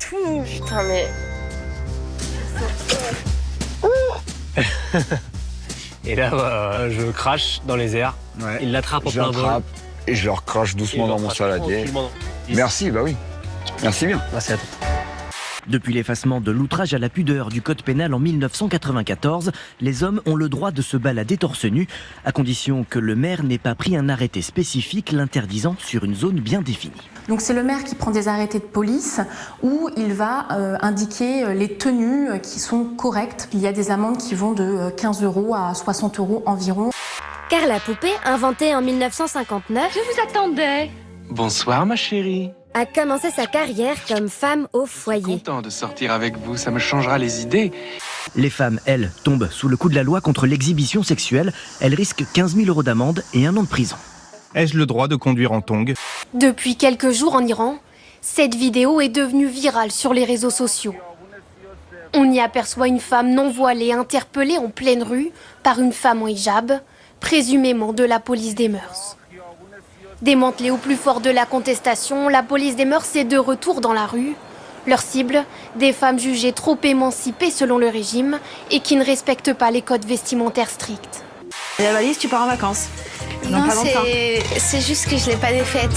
Putain, mais... Et là, je crache dans les airs. Ouais. Il l'attrape en Je plein vol. l'attrape et je le recrache doucement dans mon saladier. Merci, bah oui. Merci bien. Merci à toi. Depuis l'effacement de l'outrage à la pudeur du code pénal en 1994, les hommes ont le droit de se balader torse nu, à condition que le maire n'ait pas pris un arrêté spécifique l'interdisant sur une zone bien définie. Donc c'est le maire qui prend des arrêtés de police où il va indiquer les tenues qui sont correctes. Il y a des amendes qui vont de 15 € à 60 € environ. Carla Poupée, inventée en 1959, Je vous attendais. Bonsoir ma chérie. a commencé sa carrière comme femme au foyer. Content de sortir avec vous, ça me changera les idées. Les femmes, elles, tombent sous le coup de la loi contre l'exhibition sexuelle. Elles risquent 15 000 € d'amende et 1 an de prison. Ai-je le droit de conduire en tongs ? Depuis quelques jours en Iran, cette vidéo est devenue virale sur les réseaux sociaux. On y aperçoit une femme non voilée interpellée en pleine rue par une femme en hijab, présumément de la police des mœurs. Démantelée au plus fort de la contestation, la police des mœurs est de retour dans la rue. Leur cible, des femmes jugées trop émancipées selon le régime et qui ne respectent pas les codes vestimentaires stricts. Et la valise, tu pars en vacances? Non, c'est juste que je l'ai pas défaite.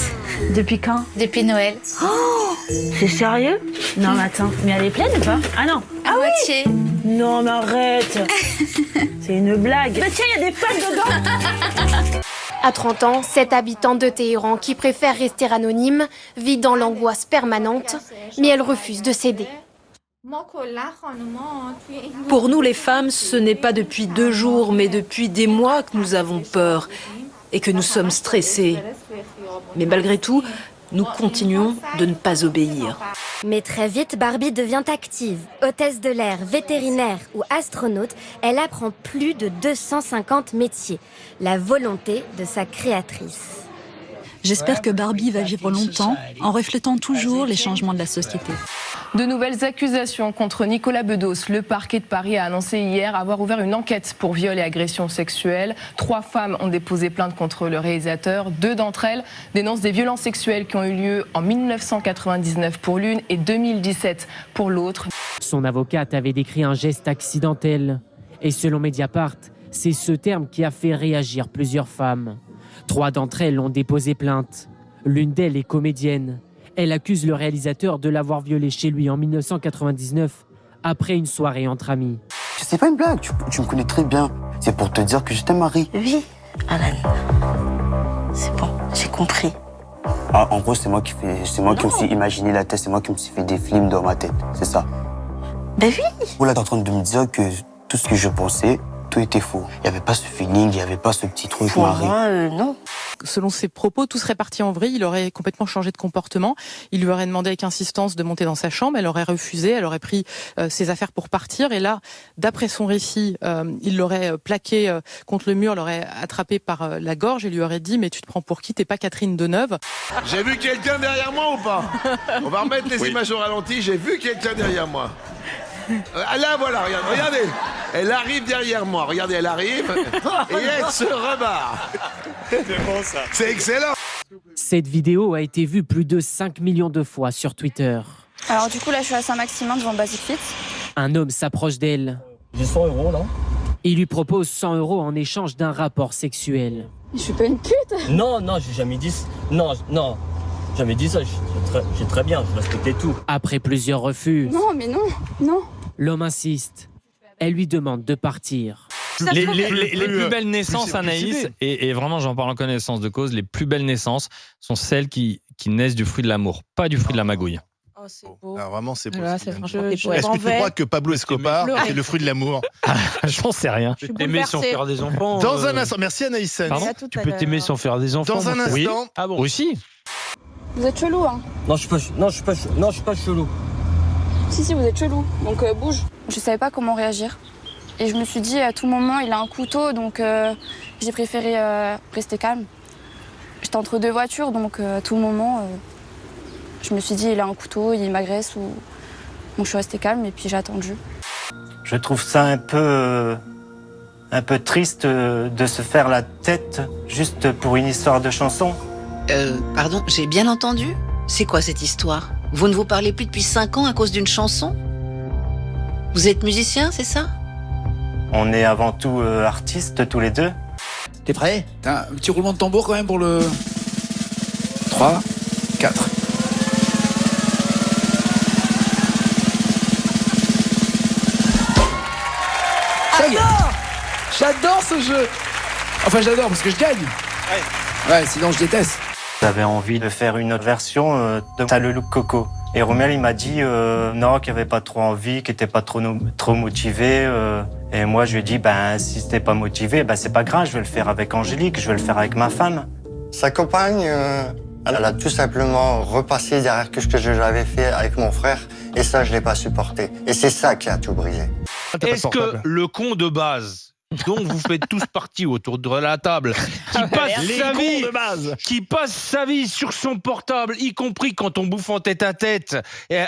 Depuis quand? Depuis Noël. Oh, c'est sérieux? Non, mais attends, mais elle est pleine ou pas? Ah non. À moitié. Non, mais arrête. C'est une blague. Mais tiens, il y a des pâtes dedans. À 30 ans, cette habitante de Téhéran qui préfère rester anonyme vit dans l'angoisse permanente, mais elle refuse de céder. Pour nous les femmes, ce n'est pas depuis 2 jours, mais depuis des mois que nous avons peur et que nous sommes stressés. Mais malgré tout, nous continuons de ne pas obéir. Mais très vite, Barbie devient active. Hôtesse de l'air, vétérinaire ou astronaute, elle apprend plus de 250 métiers. La volonté de sa créatrice. J'espère que Barbie va vivre longtemps en reflétant toujours les changements de la société. De nouvelles accusations contre Nicolas Bedos. Le parquet de Paris a annoncé hier avoir ouvert une enquête pour viol et agression sexuelle. 3 femmes ont déposé plainte contre le réalisateur. 2 d'entre elles dénoncent des violences sexuelles qui ont eu lieu en 1999 pour l'une et 2017 pour l'autre. Son avocate avait décrit un geste accidentel. Et selon Mediapart, c'est ce terme qui a fait réagir plusieurs femmes. 3 d'entre elles ont déposé plainte. L'une d'elles est comédienne. Elle accuse le réalisateur de l'avoir violée chez lui en 1999, après une soirée entre amis. C'est pas une blague, tu me connais très bien. C'est pour te dire que je t'aime, Marie. Oui, Alan. C'est bon, j'ai compris. Ah, en gros, c'est moi qui me suis imaginé la tête, c'est moi qui me suis fait des films dans ma tête, c'est ça. Ben oui. Vous là, t'es en train de me dire que tout ce que je pensais, tout était faux. Il n'y avait pas ce feeling, il n'y avait pas ce petit truc, Pour Marie. moi, non. Selon ses propos, tout serait parti en vrille. Il aurait complètement changé de comportement. Il lui aurait demandé avec insistance de monter dans sa chambre. Elle aurait refusé. Elle aurait pris ses affaires pour partir. Et là, d'après son récit, il l'aurait plaqué contre le mur, l'aurait attrapé par la gorge et lui aurait dit « Mais tu te prends pour qui? T'es pas Catherine Deneuve ?» J'ai vu quelqu'un derrière moi ou pas? On va remettre les images au ralenti. J'ai vu quelqu'un derrière moi. Là, voilà, regardez. Elle arrive derrière moi. Regardez, elle arrive et elle se rebarre. C'est bon ça. C'est excellent. Cette vidéo a été vue plus de 5 millions de fois sur Twitter. Alors du coup là je suis à Saint-Maximin devant Basic Fit. Un homme s'approche d'elle. J'ai 100 € là. Il lui propose 100 € en échange d'un rapport sexuel. Je suis pas une pute. Non, j'ai jamais dit... Non, jamais dit ça. J'ai très bien, je respectais tout. Après plusieurs refus, Non mais non. l'homme insiste. Elle lui demande de partir. Les plus belles naissances, Anaïs, et vraiment j'en parle en connaissance de cause, les plus belles naissances sont celles qui naissent du fruit de l'amour, pas du fruit de la magouille. Oh c'est beau. Alors vraiment, c'est beau. Là, ce qu'il c'est vient de franchement dire. des Est-ce que tu crois que Pablo Escobar est le fruit de l'amour? J'en sais rien. Tu peux t'aimer sans faire des enfants. Dans un instant, merci Anaïs. Pardon? Tu peux t'aimer sans faire des enfants. Dans un instant. Oui. Ah bon? Aussi. Vous êtes chelou hein. Non, je suis pas chelou. Si vous êtes chelou. Donc bouge. Je savais pas comment réagir. Et je me suis dit à tout moment il a un couteau donc j'ai préféré rester calme. J'étais entre 2 voitures donc à tout moment je me suis dit il a un couteau, il m'agresse ou donc je suis restée calme et puis j'ai attendu. Je trouve ça un peu triste de se faire la tête juste pour une histoire de chanson. Pardon, j'ai bien entendu? C'est quoi cette histoire? Vous ne vous parlez plus depuis 5 ans à cause d'une chanson? Vous êtes musicien, c'est ça? On est avant tout artistes tous les deux. T'es prêt? T'as un petit roulement de tambour quand même pour le... 3, 4. Ça y est. J'adore ce jeu. Enfin, j'adore parce que je gagne. Ouais, sinon je déteste. J'avais envie de faire une autre version de T'as le look Coco. Et Romuald, il m'a dit non, qu'il avait pas trop envie, qu'il était pas trop motivé. Et moi, je lui ai dit, si t'es pas motivé, c'est pas grave, je vais le faire avec Angélique, je vais le faire avec ma femme. Sa compagne, elle a tout simplement repassé derrière ce que j'avais fait avec mon frère. Et ça, je l'ai pas supporté. Et c'est ça qui a tout brisé. Est-ce que le con de base, dont vous faites tous partie autour de la table, qui passe sa vie sur son portable, y compris quand on bouffe en tête à tête,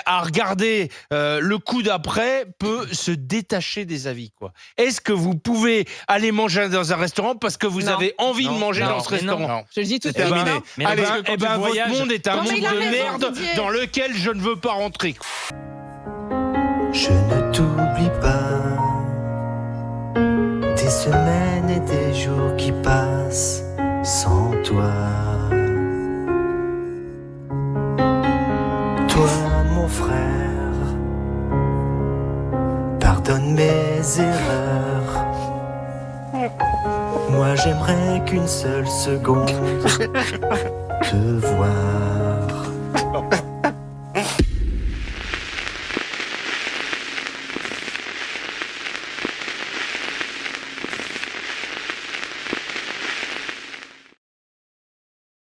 à regarder le coup d'après, peut se détacher des avis, quoi. Est-ce que vous pouvez aller manger dans un restaurant parce que vous avez envie de manger dans ce restaurant? Je le dis tout de suite. Votre monde est un monde de merde dans lequel je ne veux pas rentrer. Je ne t'oublie pas. Des semaines et des jours qui passent sans toi. Toi, mon frère, pardonne mes erreurs. Moi, j'aimerais qu'une seule seconde te voir.